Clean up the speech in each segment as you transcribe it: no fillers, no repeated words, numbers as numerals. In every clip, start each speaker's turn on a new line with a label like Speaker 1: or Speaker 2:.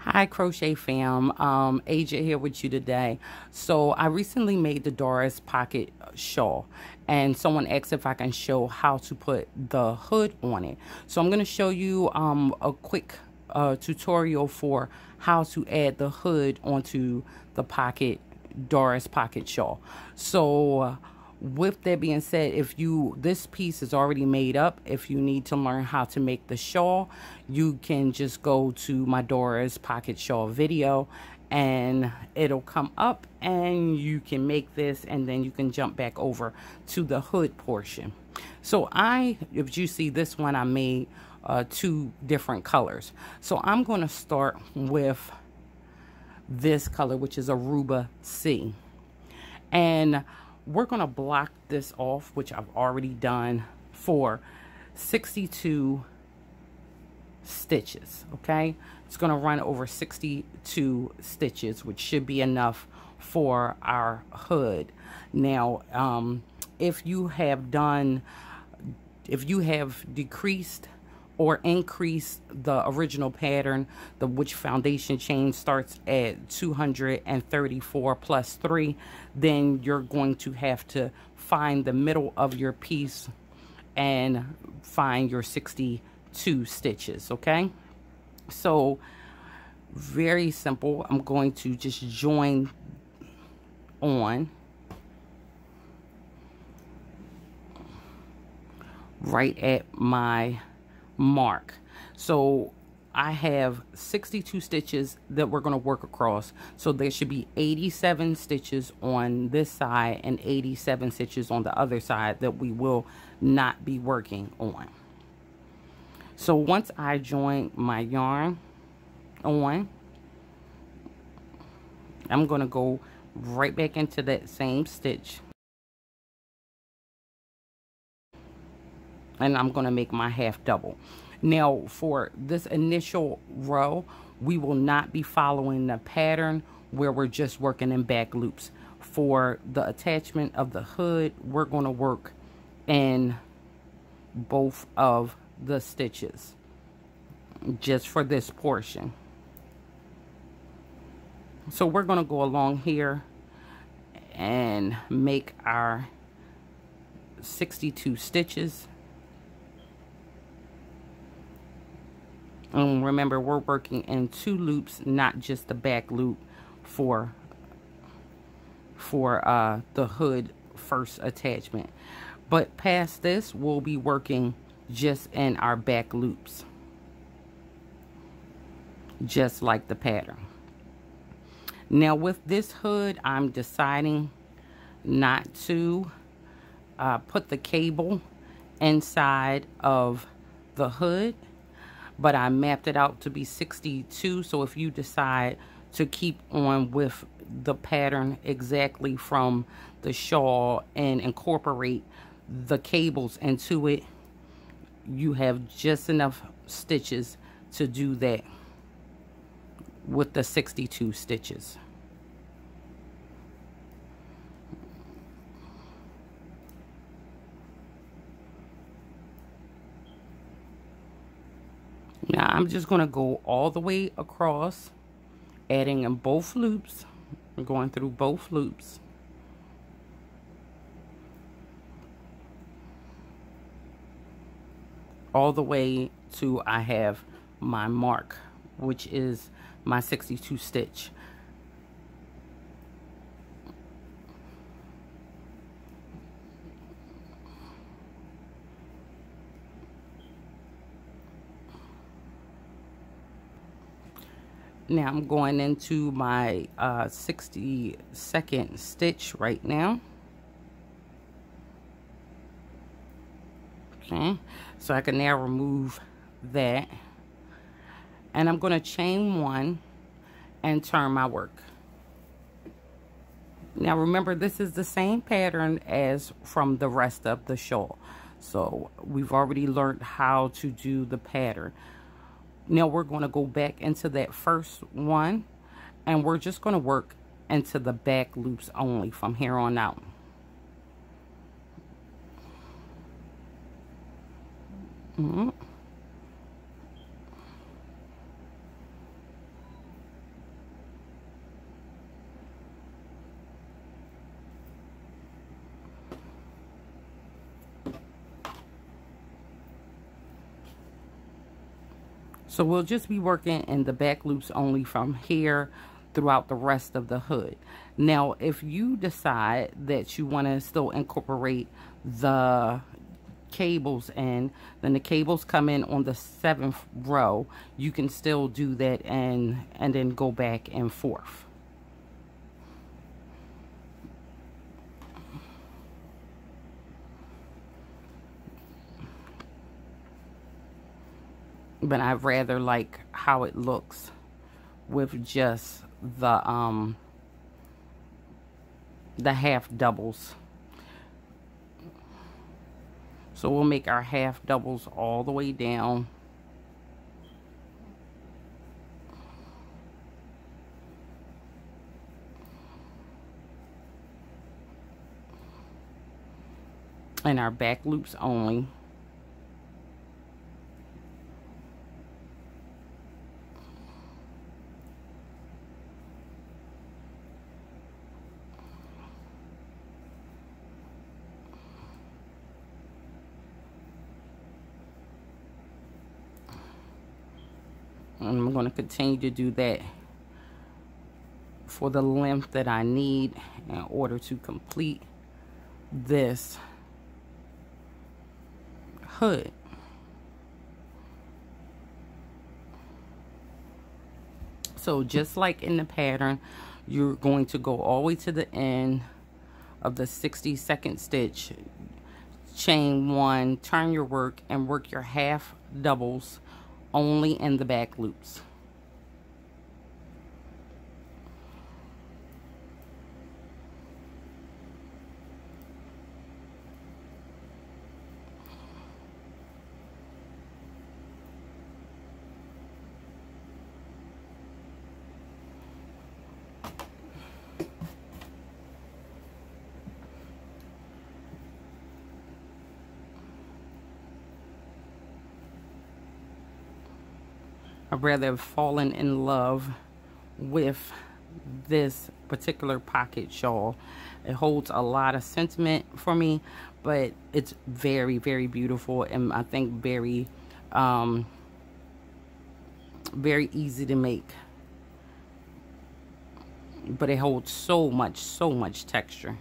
Speaker 1: Hi, Crochet fam. Aja here with you today. So I recently made the Doris pocket shawl, and someone asked if I can show how to put the hood on it. So I'm going to show you a quick tutorial for how to add the hood onto the Doris pocket shawl. So with that being said, this piece is already made up, if you need to learn how to make the shawl, you can just go to my Doris pocket shawl video and it'll come up and you can make this, and then you can jump back over to the hood portion. So if you see this one, I made two different colors. So I'm going to start with this color, which is Aruba C, and we're going to block this off, which I've already done, for 62 stitches. Okay, it's going to run over 62 stitches, which should be enough for our hood. Now if you have decreased or increase the original pattern, which foundation chain starts at 234 plus 3, then you're going to have to find the middle of your piece and find your 62 stitches. Okay, so very simple. I'm going to just join on right at my mark. So I have 62 stitches that we're going to work across, so there should be 87 stitches on this side and 87 stitches on the other side that we will not be working on. So once I join my yarn on, I'm going to go right back into that same stitch, and I'm going to make my half double. Now for this initial row, we will not be following the pattern where we're just working in back loops. For the attachment of the hood, we're going to work in both of the stitches just for this portion. So we're going to go along here and make our 62 stitches. And remember, we're working in 2 loops, not just the back loop for the hood first attachment. But past this, we'll be working just in our back loops, just like the pattern. Now with this hood, I'm deciding not to put the cable inside of the hood, but I mapped it out to be 62. So if you decide to keep on with the pattern exactly from the shawl and incorporate the cables into it, you have just enough stitches to do that with the 62 stitches. Now I'm just going to go all the way across, adding in both loops. I'm going through both loops. All the way to I have my mark, which is my 62 stitch. Now I'm going into my 62nd stitch right now. Okay, so I can now remove that, and I'm going to chain 1 and turn my work. Now remember, this is the same pattern as from the rest of the shawl, so we've already learned how to do the pattern. Now we're going to go back into that first one, and we're just going to work into the back loops only from here on out. So we'll just be working in the back loops only from here throughout the rest of the hood. Now, if you decide that you want to still incorporate the cables in, then the cables come in on the 7th row. You can still do that and then go back and forth. But I rather like how it looks with just the half doubles. So we'll make our half doubles all the way down. And our back loops only. And I'm going to continue to do that for the length that I need in order to complete this hood. So just like in the pattern, you're going to go all the way to the end of the 62nd stitch, chain 1, turn your work, and work your half doubles only in the back loops. I'd rather have fallen in love with this particular pocket shawl. It holds a lot of sentiment for me, but it's very, very beautiful, and I think very very easy to make. But it holds so much texture.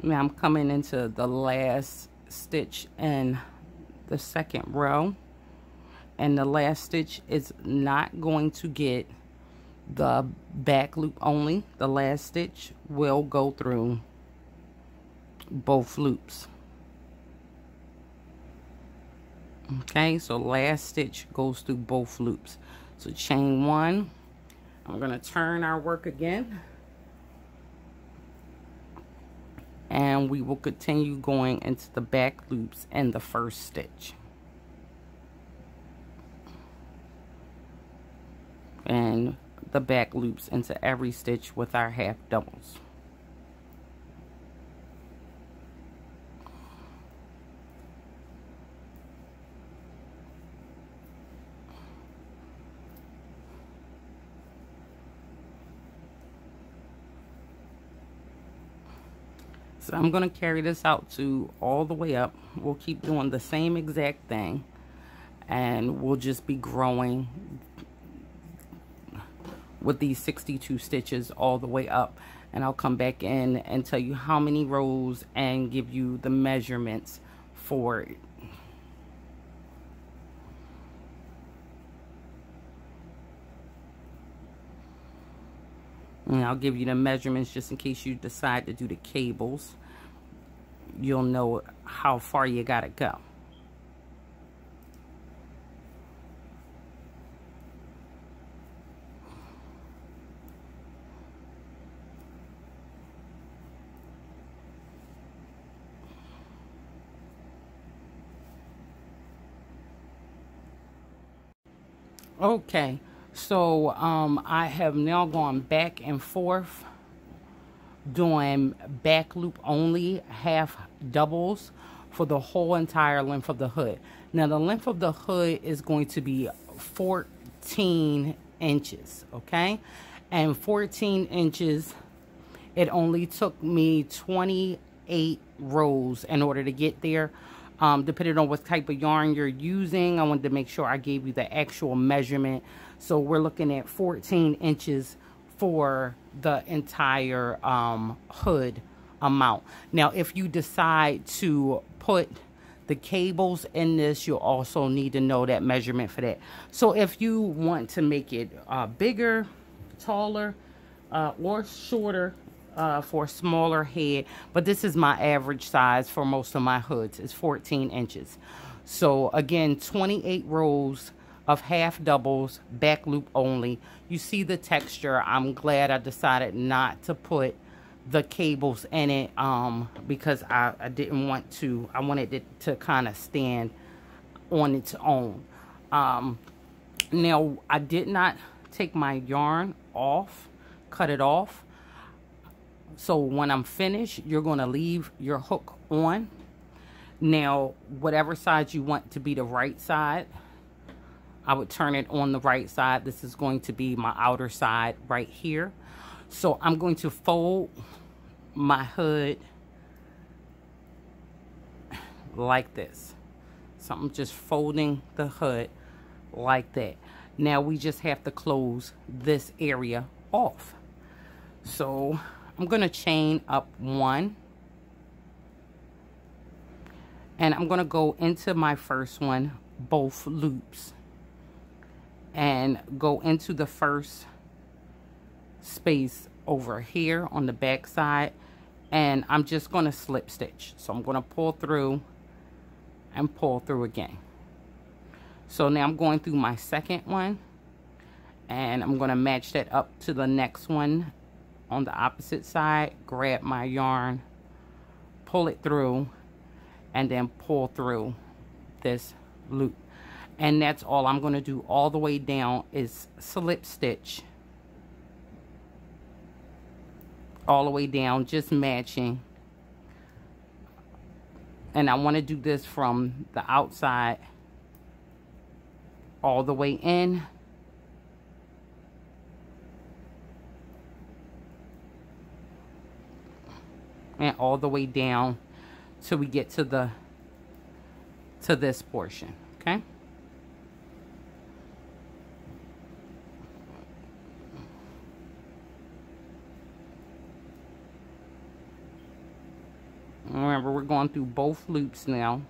Speaker 1: Now I'm coming into the last stitch in the 2nd row, and the last stitch is not going to get the back loop only. The last stitch will go through both loops. Okay, so last stitch goes through both loops. So chain 1, I'm going to turn our work again. And we will continue going into the back loops in the 1st stitch. And the back loops into every stitch with our half doubles. So I'm going to carry this out to all the way up. We'll keep doing the same exact thing, and we'll just be growing with these 62 stitches all the way up. And I'll come back in and tell you how many rows and give you the measurements for it. And I'll give you the measurements just in case you decide to do the cables. You'll know how far you gotta go. Okay, so I have now gone back and forth doing back loop only half doubles for the whole entire length of the hood. Now the length of the hood is going to be 14 inches, okay? And 14 inches, it only took me 28 rows in order to get there. Depending on what type of yarn you're using, I wanted to make sure I gave you the actual measurement. So we're looking at 14 inches for the entire hood amount. Now, if you decide to put the cables in this, you'll also need to know that measurement for that. So if you want to make it bigger, taller, or shorter, for a smaller head, but this is my average size for most of my hoods, is 14 inches. So again, 28 rows of half doubles, back loop only. You see the texture. I'm glad I decided not to put the cables in it, because I didn't want to. I wanted it to kind of stand on its own. Now, I did not take my yarn off, cut it off. So when I'm finished, you're going to leave your hook on. Now, whatever side you want to be the right side, I would turn it on the right side. This is going to be my outer side right here. So I'm going to fold my hood like this. So I'm just folding the hood like that. Now we just have to close this area off. So I'm going to chain up 1, and I'm going to go into my first one, both loops, and go into the first space over here on the back side, and I'm just going to slip stitch. So I'm going to pull through and pull through again. So now I'm going through my second one, and I'm going to match that up to the next one on the opposite side, grab my yarn, pull it through, and then pull through this loop. And that's all I'm going to do all the way down, is slip stitch all the way down, just matching. And I want to do this from the outside all the way in. And all the way down till we get to this portion, okay? Remember, we're going through both loops now.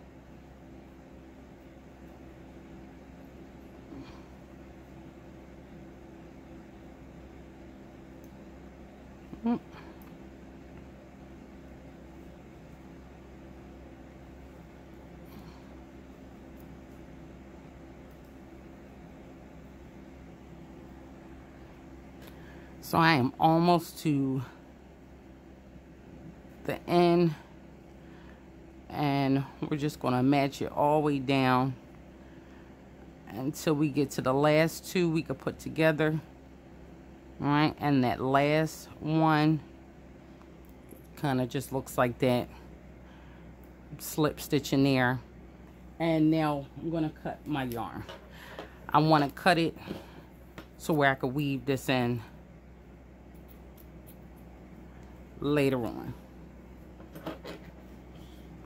Speaker 1: So I am almost to the end, and we're just going to match it all the way down until we get to the last two we could put together. All right, and that last one kind of just looks like that. Slip stitch in there. And now I'm going to cut my yarn. I want to cut it so where I could weave this in later on.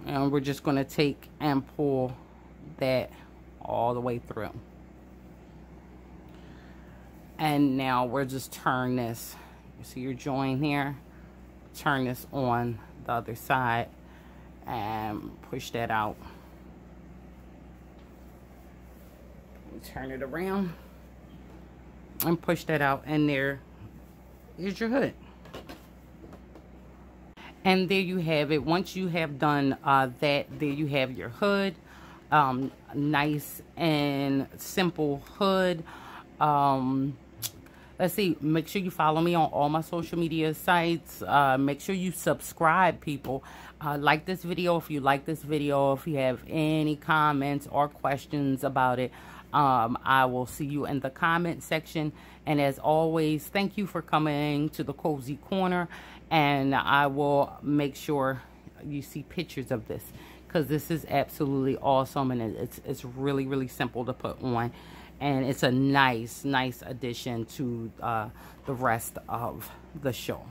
Speaker 1: And we're just going to take and pull that all the way through. And now we'll just turn this. You see your join here? Turn this on the other side and push that out. Turn it around and push that out, and there is your hood. And there you have it. Once you have done that, there you have your hood. Nice and simple hood. Let's see, make sure you follow me on all my social media sites. Make sure you subscribe, people. Like this video if you like this video. If you have any comments or questions about it, I will see you in the comment section. And as always, thank you for coming to the Cozy Corner. And I will make sure you see pictures of this, because this is absolutely awesome, and it's really, really simple to put on. and it's a nice addition to the rest of the shawl.